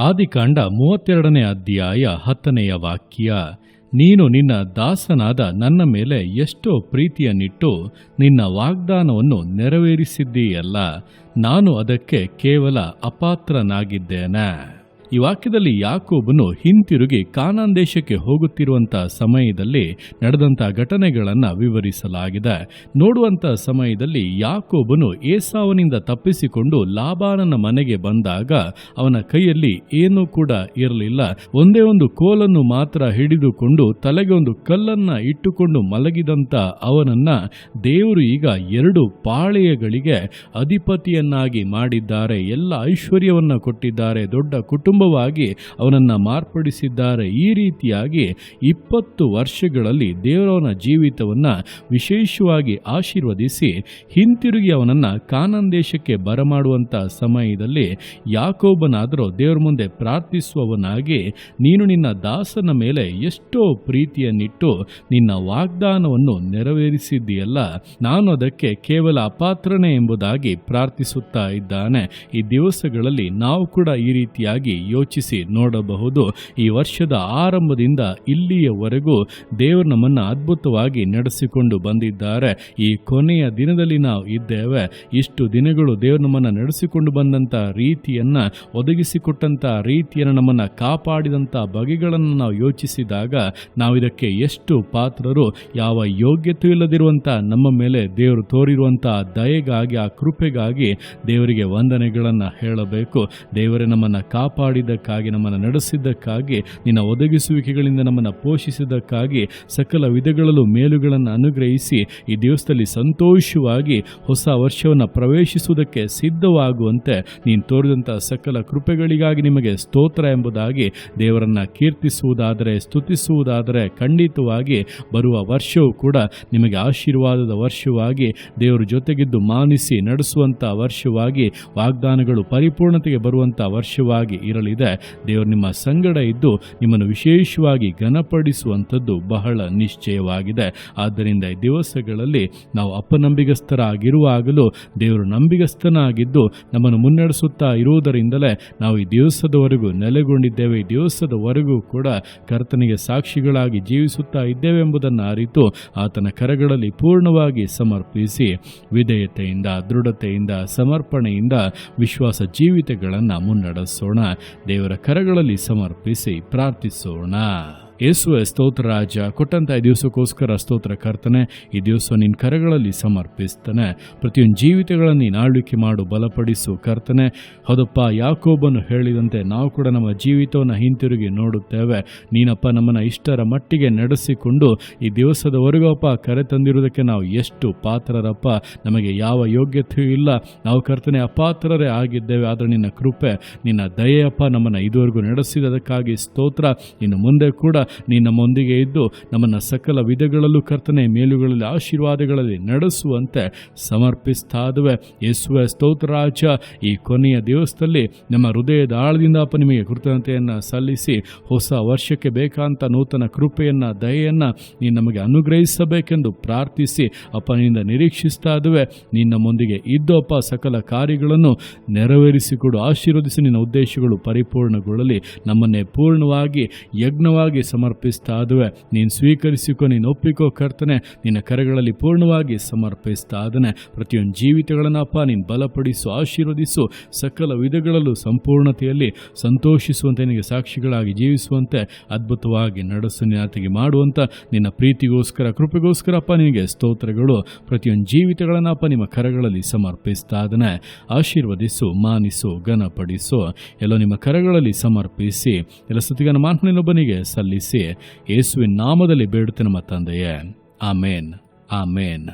ಆದಿಕಾಂಡ 32ನೇ ಅಧ್ಯಾಯ 10ನೆಯ ವಾಕ್ಯ. ನೀನು ನಿನ್ನ ದಾಸನಾದ ನನ್ನ ಮೇಲೆ ಎಷ್ಟೋ ಪ್ರೀತಿಯನ್ನಿಟ್ಟು ನಿನ್ನ ವಾಗ್ದಾನವನ್ನು ನೆರವೇರಿಸಿದ್ದೀಯಲ್ಲ, ನಾನು ಅದಕ್ಕೆ ಕೇವಲ ಅಪಾತ್ರನಾಗಿದ್ದೇನೆ. ಈ ವಾಕ್ಯದಲ್ಲಿ ಯಾಕೋಬನು ಹಿಂತಿರುಗಿ ಕಾನಾನ್ ದೇಶಕ್ಕೆ ಹೋಗುತ್ತಿರುವಂಥ ಸಮಯದಲ್ಲಿ ನಡೆದಂಥ ಘಟನೆಗಳನ್ನು ವಿವರಿಸಲಾಗಿದೆ. ನೋಡುವಂಥ ಸಮಯದಲ್ಲಿ ಯಾಕೋಬನು ಏಸಾವನಿಂದ ತಪ್ಪಿಸಿಕೊಂಡು ಲಾಬಾನನ ಮನೆಗೆ ಬಂದಾಗ ಅವನ ಕೈಯಲ್ಲಿ ಏನೂ ಕೂಡ ಇರಲಿಲ್ಲ. ಒಂದೇ ಒಂದು ಕೋಲನ್ನು ಮಾತ್ರ ಹಿಡಿದುಕೊಂಡು ತಲೆಗೆ ಒಂದು ಕಲ್ಲನ್ನು ಇಟ್ಟುಕೊಂಡು ಮಲಗಿದಂಥ ಅವನನ್ನ ದೇವರು ಈಗ 2 ಪಾಳೆಯಗಳಿಗೆ ಅಧಿಪತಿಯನ್ನಾಗಿ ಮಾಡಿದ್ದಾರೆ. ಎಲ್ಲ ಐಶ್ವರ್ಯವನ್ನು ಕೊಟ್ಟಿದ್ದಾರೆ. ದೊಡ್ಡ ಕುಟುಂಬವಾಗಿ ಅವನನ್ನು ಮಾರ್ಪಡಿಸಿದ್ದಾರೆ. ಈ ರೀತಿಯಾಗಿ 20 ವರ್ಷಗಳಲ್ಲಿ ದೇವರವನ ಜೀವಿತವನ್ನು ವಿಶೇಷವಾಗಿ ಆಶೀರ್ವದಿಸಿ ಹಿಂತಿರುಗಿ ಅವನನ್ನು ಕಾನಾನ್ ದೇಶಕ್ಕೆ ಬರಮಾಡುವಂಥ ಸಮಯದಲ್ಲಿ ಯಾಕೋಬನಾದರೂ ದೇವರ ಮುಂದೆ ಪ್ರಾರ್ಥಿಸುವವನಾಗಿ, ನೀನು ನಿನ್ನ ದಾಸನ ಮೇಲೆ ಎಷ್ಟೋ ಪ್ರೀತಿಯನ್ನಿಟ್ಟು ನಿನ್ನ ವಾಗ್ದಾನವನ್ನು ನೆರವೇರಿಸಿದ್ದೀಯಲ್ಲ, ನಾನು ಅದಕ್ಕೆ ಕೇವಲ ಅಪಾತ್ರನೇ ಎಂಬುದಾಗಿ ಪ್ರಾರ್ಥಿಸುತ್ತಾ ಇದ್ದಾನೆ. ಈ ದಿವಸಗಳಲ್ಲಿ ನಾವು ಕೂಡ ಈ ರೀತಿಯಾಗಿ ಯೋಚಿಸಿ ನೋಡಬಹುದು. ಈ ವರ್ಷದ ಆರಂಭದಿಂದ ಇಲ್ಲಿಯವರೆಗೂ ದೇವರು ನಮ್ಮನ್ನು ಅದ್ಭುತವಾಗಿ ನಡೆಸಿಕೊಂಡು ಬಂದಿದ್ದಾರೆ. ಈ ಕೊನೆಯ ದಿನದಲ್ಲಿ ನಾವು ಇದ್ದೇವೆ. ಇಷ್ಟು ದಿನಗಳು ದೇವರು ನಮ್ಮನ್ನು ನಡೆಸಿಕೊಂಡು ಬಂದಂಥ ರೀತಿಯನ್ನು, ಒದಗಿಸಿಕೊಟ್ಟಂಥ ರೀತಿಯನ್ನು, ನಮ್ಮನ್ನು ಕಾಪಾಡಿದಂಥ ಬಗೆಗಳನ್ನು ನಾವು ಯೋಚಿಸಿದಾಗ ನಾವು ಇದಕ್ಕೆ ಎಷ್ಟು ಪಾತ್ರರು. ಯಾವ ಯೋಗ್ಯತೆ ಇಲ್ಲದಿರುವಂಥ ನಮ್ಮ ಮೇಲೆ ದೇವರು ತೋರಿರುವಂಥ ದಯೆಗಾಗಿ, ಆ ಕೃಪೆಗಾಗಿ ದೇವರಿಗೆ ವಂದನೆಗಳನ್ನು ಹೇಳಬೇಕು. ದೇವರೇ ನಮ್ಮನ್ನು ಕಾಪಾಡಿದ್ದಕ್ಕಾಗಿ, ನಮ್ಮನ್ನು ನಡೆಸಿದ್ದಕ್ಕಾಗಿ, ನಿನ್ನ ಒದಗಿಸುವಿಕೆಗಳಿಂದ ನಮ್ಮನ್ನು ಪೋಷಿಸಿದ್ದಕ್ಕಾಗಿ, ಸಕಲ ವಿಧಗಳಲ್ಲೂ ಮೇಲುಗಳನ್ನು ಅನುಗ್ರಹಿಸಿ ಈ ದಿವಸದಲ್ಲಿ ಸಂತೋಷವಾಗಿ ಹೊಸ ವರ್ಷವನ್ನು ಪ್ರವೇಶಿಸುವುದಕ್ಕೆ ಸಿದ್ಧವಾಗುವಂತೆ ನೀನು ತೋರಿದಂಥ ಸಕಲ ಕೃಪೆಗಳಿಗಾಗಿ ನಿಮಗೆ ಸ್ತೋತ್ರ ಎಂಬುದಾಗಿ ದೇವರನ್ನು ಕೀರ್ತಿಸುವುದಾದರೆ, ಸ್ತುತಿಸುವುದಾದರೆ ಖಂಡಿತವಾಗಿ ಬರುವ ವರ್ಷವೂ ಕೂಡ ನಿಮಗೆ ಆಶೀರ್ವಾದದ ವರ್ಷವಾಗಿ, ದೇವರು ಜೊತೆಗಿದ್ದು ಮಾನಿಸಿ ನಡೆಸುವಂಥ ವರ್ಷವಾಗಿ, ವಾಗ್ದಾನಗಳು ಪರಿಪೂರ್ಣತೆಗೆ ಬರುವಂಥ ವರ್ಷವಾಗಿ ಇರಲಿದೆ. ದೇವರು ನಿಮ್ಮ ಸಂಗಡ ಇದ್ದು ನಿಮ್ಮನ್ನು ವಿಶೇಷವಾಗಿ ಘನಪಡಿಸುವಂಥದ್ದು ಬಹಳ ನಿಶ್ಚಯವಾಗಿದೆ. ಆದ್ದರಿಂದ ಈ ದಿವಸಗಳಲ್ಲಿ ನಾವು ಅಪನಂಬಿಗಸ್ಥರಾಗಿರುವಾಗಲೂ ದೇವರು ನಂಬಿಗಸ್ತನಾಗಿದ್ದು ನಮ್ಮನ್ನು ಮುನ್ನಡೆಸುತ್ತಾ ಇರುವುದರಿಂದಲೇ ನಾವು ಈ ದಿವಸದವರೆಗೂ ನೆಲೆಗೊಂಡಿದ್ದೇವೆ. ಈ ದಿವಸದವರೆಗೂ ಕೂಡ ಕರ್ತನಿಗೆ ಸಾಕ್ಷಿಗಳಾಗಿ ಜೀವಿಸುತ್ತಾ ಇದ್ದೇವೆ ಎಂಬುದನ್ನು ಅರಿತು ಆತನ ಕರಗಳಲ್ಲಿ ಪೂರ್ಣವಾಗಿ ಸಮರ್ಪಿಸಿ ವಿಧೇಯತೆಯಿಂದ, ದೃಢತೆಯಿಂದ, ಸಮರ್ಪಣೆಯಿಂದ ವಿಶ್ವಾಸ ಜೀವಿತಗಳನ್ನು ಮುನ್ನಡೆಸೋಣ. ದೇವರ ಕರಗಳಲ್ಲಿ ಸಮರ್ಪಿಸಿ ಪ್ರಾರ್ಥಿಸೋಣ. ಯೇಸುವೆ ಸ್ತೋತ್ರ ರಾಜ, ಕೊಟ್ಟಂಥ ಈ ದಿವಸಕ್ಕೋಸ್ಕರ ಸ್ತೋತ್ರ ಕರ್ತನೆ. ಈ ದಿವಸ ನಿನ್ನ ಕರಗಳಲ್ಲಿ ಸಮರ್ಪಿಸ್ತಾನೆ. ಪ್ರತಿಯೊಂದು ಜೀವಿತಗಳನ್ನು ನೀನು ಆಳ್ವಿಕೆ ಮಾಡು, ಬಲಪಡಿಸು ಕರ್ತನೆ. ಹೌದಪ್ಪ, ಯಾಕೋಬನು ಹೇಳಿದಂತೆ ನಾವು ಕೂಡ ನಮ್ಮ ಜೀವಿತವನ್ನು ಹಿಂತಿರುಗಿ ನೋಡುತ್ತೇವೆ. ನೀನಪ್ಪ ನಮ್ಮನ್ನು ಇಷ್ಟರ ಮಟ್ಟಿಗೆ ನಡೆಸಿಕೊಂಡು ಈ ದಿವಸದವರೆಗೂ ಅಪ್ಪ ಕರೆ ತಂದಿರುವುದಕ್ಕೆ ನಾವು ಎಷ್ಟು ಪಾತ್ರರಪ್ಪ. ನಮಗೆ ಯಾವ ಯೋಗ್ಯತೆಯೂ ಇಲ್ಲ, ನಾವು ಕರ್ತನೆ ಅಪಾತ್ರರೇ ಆಗಿದ್ದೇವೆ. ಆದರೆ ನಿನ್ನ ಕೃಪೆ, ನಿನ್ನ ದಯೆಯಪ್ಪ ನಮ್ಮನ್ನು ಇದುವರೆಗೂ ನಡೆಸಿದದಕ್ಕಾಗಿ ಸ್ತೋತ್ರ. ಇನ್ನು ಮುಂದೆ ಕೂಡ ನೀನು ನಮ್ಮೊಂದಿಗೆ ಇದ್ದು ನಮ್ಮನ್ನು ಸಕಲ ವಿಧಗಳಲ್ಲೂ ಕರ್ತನೆ ಮೇಲುಗಳಲ್ಲಿ ಆಶೀರ್ವಾದಗಳಲ್ಲಿ ನಡೆಸುವಂತೆ ಸಮರ್ಪಿಸ್ತಾ ಇದ್ದೇವೆ. ಯೇಸುವೆ ಸ್ತೋತ್ರ ರಾಜ, ಈ ಕೊನೆಯ ದಿವಸದಲ್ಲಿ ನಮ್ಮ ಹೃದಯದ ಆಳದಿಂದ ಅಪ್ಪ ನಿಮಗೆ ಕೃತಜ್ಞತೆಯನ್ನು ಸಲ್ಲಿಸಿ ಹೊಸ ವರ್ಷಕ್ಕೆ ಬೇಕಾದಂಥ ನೂತನ ಕೃಪೆಯನ್ನು, ದಯೆಯನ್ನು ನೀನು ನಮಗೆ ಅನುಗ್ರಹಿಸಬೇಕೆಂದು ಪ್ರಾರ್ಥಿಸಿ ಅಪ್ಪ ನಿನ್ನಿಂದ ನಿರೀಕ್ಷಿಸ್ತಾ ಇದ್ದೇವೆ. ನೀನು ನಮ್ಮೊಂದಿಗೆ ಇದ್ದು ಅಪ್ಪ ಸಕಲ ಕಾರ್ಯಗಳನ್ನು ನೆರವೇರಿಸಿಕೊಡು, ಆಶೀರ್ವದಿಸಿ. ನಿನ್ನ ಉದ್ದೇಶಗಳು ಪರಿಪೂರ್ಣಗೊಳ್ಳಲಿ. ನಮ್ಮನ್ನೇ ಪೂರ್ಣವಾಗಿ ಯಜ್ಞವಾಗಿ ಸಮರ್ಪಿಸ್ತಾ ಇದ್ದೇವೆ. ನೀನು ಸ್ವೀಕರಿಸಿಕೊ, ನೀನು ಒಪ್ಪಿಕೋ ಕರ್ತನೆ. ನಿನ್ನ ಕರೆಗಳಲ್ಲಿ ಪೂರ್ಣವಾಗಿ ಸಮರ್ಪಿಸ್ತಾ ಇದ್ದೇನೆ. ಪ್ರತಿಯೊಂದು ಜೀವಿತಗಳನ್ನು ಅಪ್ಪ ನೀನು ಬಲಪಡಿಸು, ಆಶೀರ್ವದಿಸು. ಸಕಲ ವಿಧಗಳಲ್ಲೂ ಸಂಪೂರ್ಣತೆಯಲ್ಲಿ ಸಂತೋಷಿಸುವಂತೆ, ನಿನಗೆ ಸಾಕ್ಷಿಗಳಾಗಿ ಜೀವಿಸುವಂತೆ ಅದ್ಭುತವಾಗಿ ನಡೆಸು. ನಿನ್ನತಿಗೆ ಮಾಡುವಂಥ ನಿನ್ನ ಪ್ರೀತಿಗೋಸ್ಕರ, ಕೃಪೆಗೋಸ್ಕರ ಅಪ್ಪ ನಿನಗೆ ಸ್ತೋತ್ರಗಳು. ಪ್ರತಿಯೊಂದು ಜೀವಿತಗಳನ್ನು ಅಪ್ಪ ನಿಮ್ಮ ಕರಗಳಲ್ಲಿ ಸಮರ್ಪಿಸ್ತಾ ಇದ್ದೇನೆ. ಆಶೀರ್ವದಿಸು, ಮಾನಿಸು, ಘನಪಡಿಸು. ಎಲ್ಲೋ ನಿಮ್ಮ ಕರಗಳಲ್ಲಿ ಸಮರ್ಪಿಸಿ ಎಲ್ಲ ಸ್ತುತಿಗಳನ್ನು ಮಾತನಾಡಿನೊಬ್ಬನಿಗೆ ಸಲ್ಲಿಸಿ ಯೇಸುವಿನ ನಾಮದಲ್ಲಿ ಬೇಡುತ್ತೇನೆ ನಮ್ಮ ತಂದೆಯೇ. ಆಮೇನ್, ಆಮೇನ್.